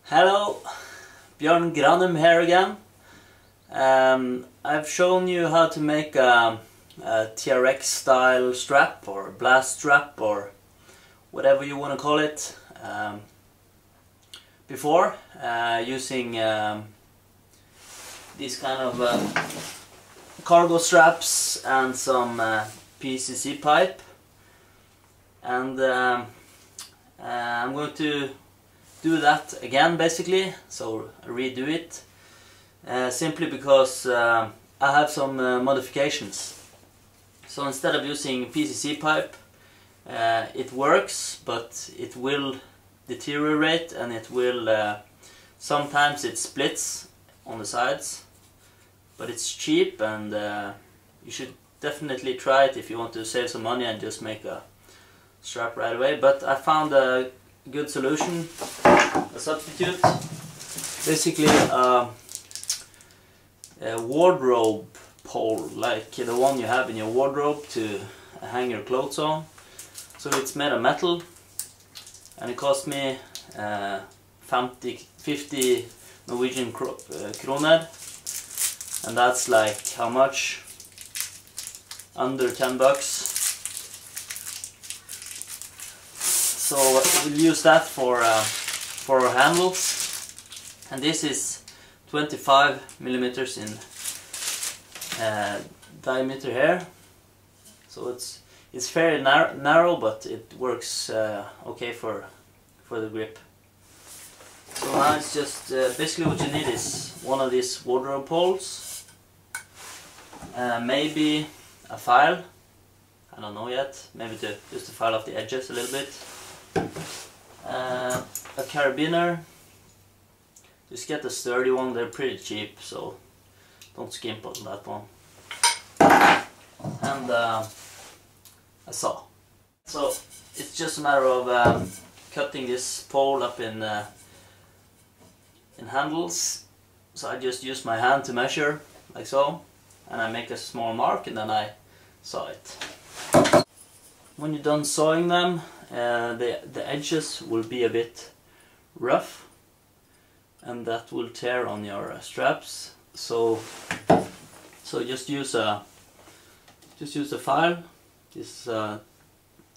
Hello, Björn Granum here again. I've shown you how to make a TRX style strap or blast strap or whatever you want to call it before using these kind of cargo straps and some PCC pipe, and I'm going to do that again basically, so redo it simply because I have some modifications. So instead of using PCC pipe, it works, but it will deteriorate and it will sometimes it splits on the sides, but it's cheap, and you should definitely try it if you want to save some money and just make a strap right away. But I found a good solution, a substitute, basically a wardrobe pole like the one you have in your wardrobe to hang your clothes on. So it's made of metal, and it cost me 50 Norwegian kroner, and that's like how much? Under 10 bucks. So we'll use that for our handles, and this is 25 millimeters in diameter here. So it's fairly narrow, but it works okay for the grip. So now it's just basically what you need is one of these wardrobe poles, maybe a file. I don't know yet. Maybe just to file off the edges a little bit. A carabiner. Just get a sturdy one, they're pretty cheap, so don't skimp on that one. And a saw. So it's just a matter of cutting this pole up in handles. So I just use my hand to measure, like so, and I make a small mark and then I saw it. When you're done sawing them, the edges will be a bit rough, and that will tear on your straps. So just use a file, this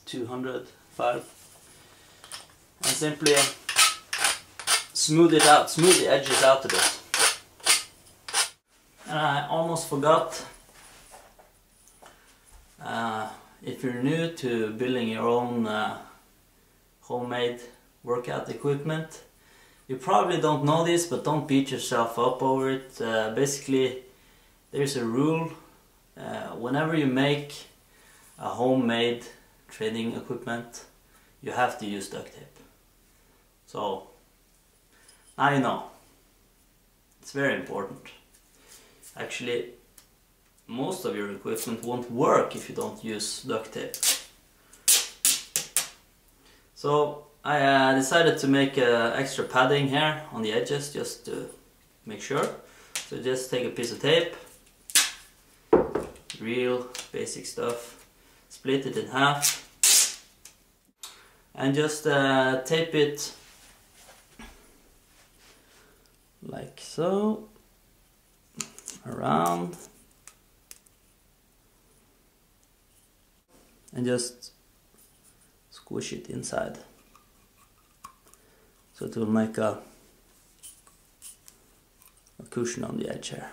200 file, and simply smooth it out, smooth the edges out a bit. And I almost forgot. If you're new to building your own homemade workout equipment, you probably don't know this, but don't beat yourself up over it. Basically, there's a rule. Whenever you make a homemade training equipment, you have to use duct tape. So now you know. It's very important. Actually, most of your equipment won't work if you don't use duct tape. So I decided to make extra padding here on the edges just to make sure. So just take a piece of tape, real basic stuff, split it in half, and just tape it like so around, and just squish it inside, so it will make a cushion on the edge here.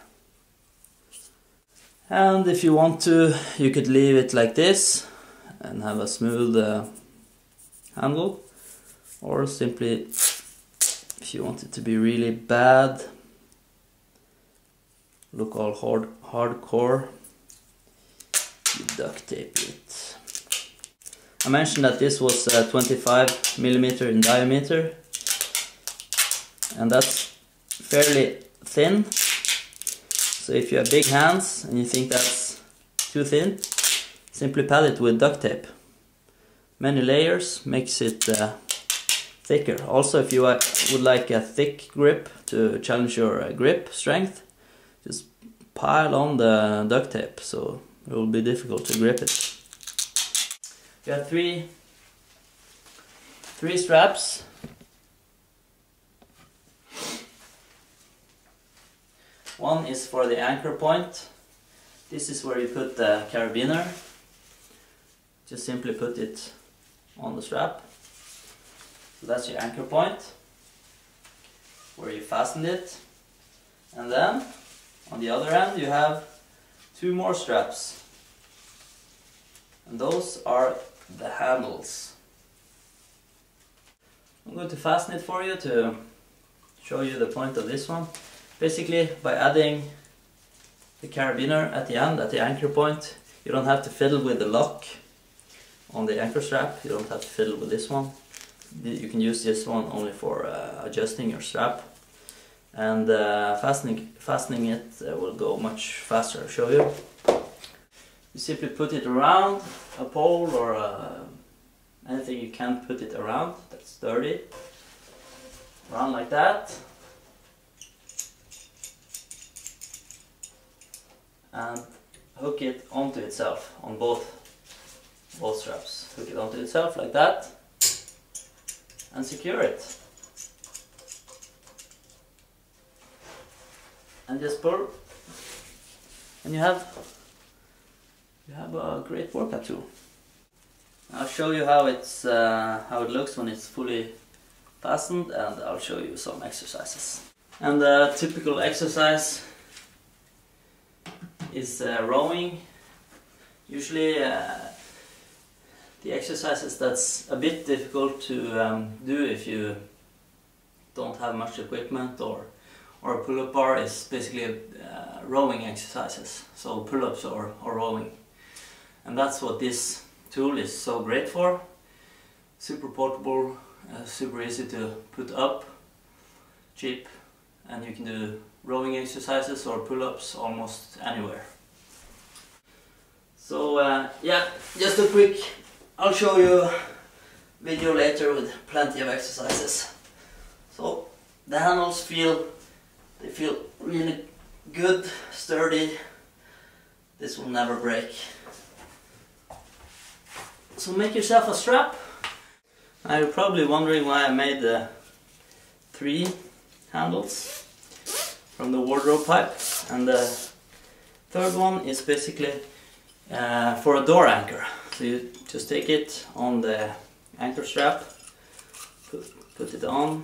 And if you want to, you could leave it like this and have a smooth handle, or simply, if you want it to be really bad, look all hardcore, you duct tape it. I mentioned that this was 25 millimeter in diameter, and that's fairly thin. So if you have big hands and you think that's too thin, simply pad it with duct tape. Many layers makes it thicker. Also, if you would like a thick grip to challenge your grip strength, just pile on the duct tape, so it will be difficult to grip it. You have three straps, One is for the anchor point. This is where you put the carabiner. Just simply put it on the strap. So that's your anchor point, where you fasten it. And then on the other end you have two more straps. And those are the handles. I'm going to fasten it for you to show you the point of this one. Basically, by adding the carabiner at the end, at the anchor point, you don't have to fiddle with the lock on the anchor strap. You don't have to fiddle with this one. You can use this one only for adjusting your strap. And fastening it will go much faster. I'll show you. You simply put it around a pole or anything you can put it around that's sturdy. Around like that. And hook it onto itself on both straps. Hook it onto itself like that and secure it. And just pull, and you have a great workout tool. I'll show you how it looks when it's fully fastened, and I'll show you some exercises. And the typical exercise is rowing. Usually the exercises that's a bit difficult to do if you don't have much equipment or a pull-up bar is basically rowing exercises, so pull-ups or rowing. And that's what this tool is so great for. Super portable, super easy to put up, cheap, and you can do rowing exercises or pull-ups almost anywhere. So yeah, just a quick, I'll show you a video later with plenty of exercises. So the handles feel really good, sturdy. This will never break. So make yourself a strap. Now you're probably wondering why I made the 3 handles from the wardrobe pipe, and the third one is basically for a door anchor. So you just take it on the anchor strap, put it on,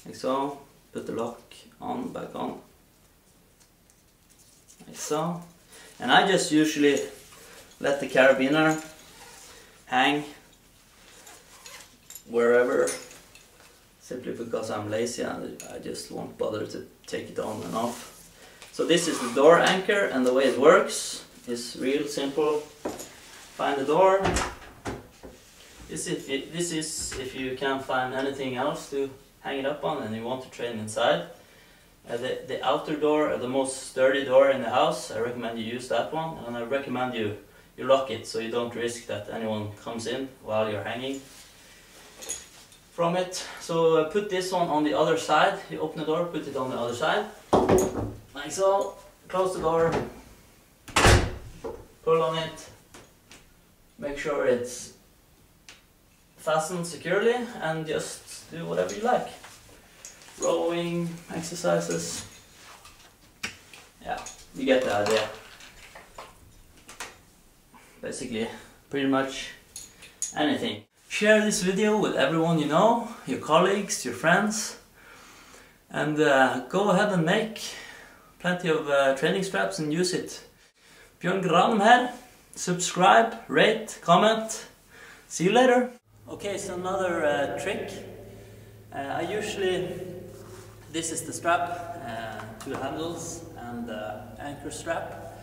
like so, put the lock on, back on, like so. And I just usually let the carabiner hang wherever, simply because I'm lazy and I just won't bother to take it on and off. So this is the door anchor, and the way it works is real simple. Find the door. This is if you can't find anything else to hang it up on and you want to train inside. The outer door, the most sturdy door in the house, I recommend you use that one, and I recommend you lock it so you don't risk that anyone comes in while you're hanging from it. So put this one on the other side. You open the door, put it on the other side, like so. Close the door, pull on it, make sure it's fastened securely, and just do whatever you like. Rowing exercises. Yeah, you get the idea. Basically, pretty much anything. Share this video with everyone you know, your colleagues, your friends, and go ahead and make plenty of training straps and use it. Bjørn Granum here. Subscribe, rate, comment. See you later. Okay, so another trick. I usually, this is the strap, 2 handles and the anchor strap,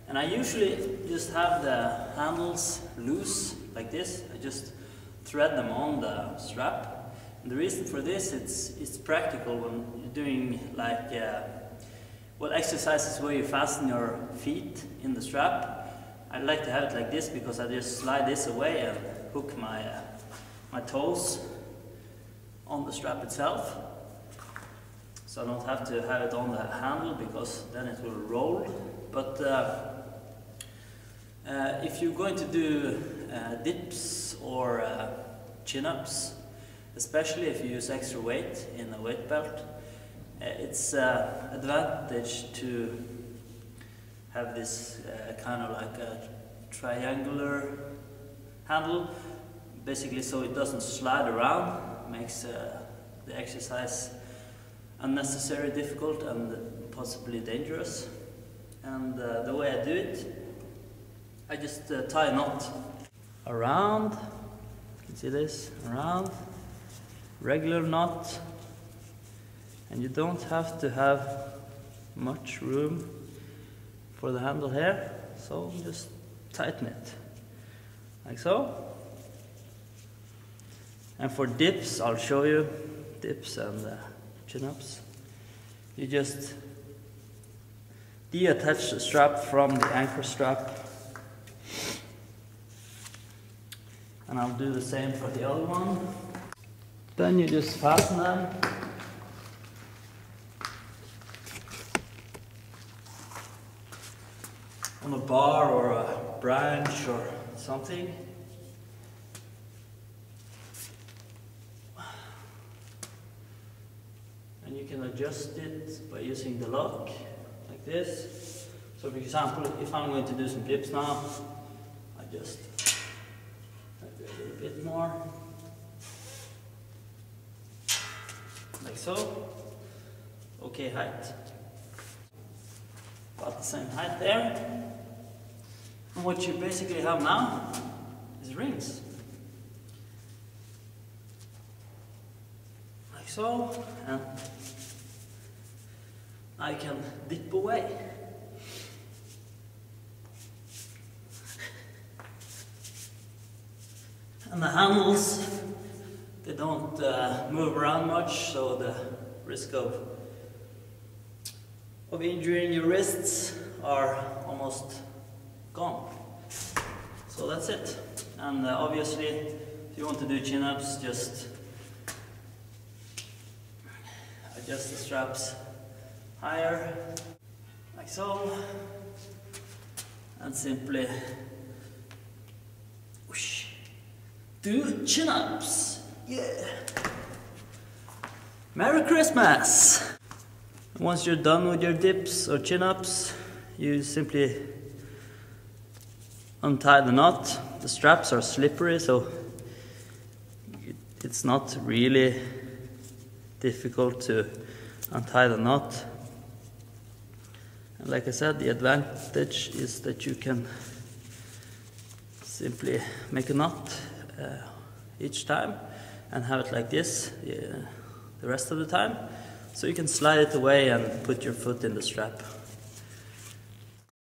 and I usually just have the handles loose like this. I just thread them on the strap, and the reason for this, it's practical when you're doing like exercises where you fasten your feet in the strap. I like to have it like this because I just slide this away and hook my toes on the strap itself, so I don't have to have it on the handle because then it will roll. But if you're going to do dips or chin-ups, especially if you use extra weight in a weight belt. It's advantage to have this kind of like a triangular handle, basically so it doesn't slide around, makes the exercise unnecessarily difficult and possibly dangerous. And the way I do it, I just tie a knot around, you can see this, around, regular knot, and you don't have to have much room for the handle here, so just tighten it, like so. And for dips, I'll show you, dips and chin-ups, you just deattach the strap from the anchor strap. And I'll do the same for the other one. Then you just fasten them. On a bar or a branch or something. And you can adjust it by using the lock, like this. So for example, if I'm going to do some dips now, I just a little bit more, like so. Okay height, about the same height there. And what you basically have now is rings, like so, and I can dip away. And the handles, they don't move around much, so the risk of injuring your wrists are almost gone. So that's it. And obviously, if you want to do chin-ups, just adjust the straps higher, like so, and simply whoosh, do chin-ups. Yeah! Merry Christmas! Once you're done with your dips or chin-ups, you simply untie the knot. The straps are slippery, so it's not really difficult to untie the knot. And like I said, the advantage is that you can simply make a knot each time and have it like this the rest of the time. So you can slide it away and put your foot in the strap.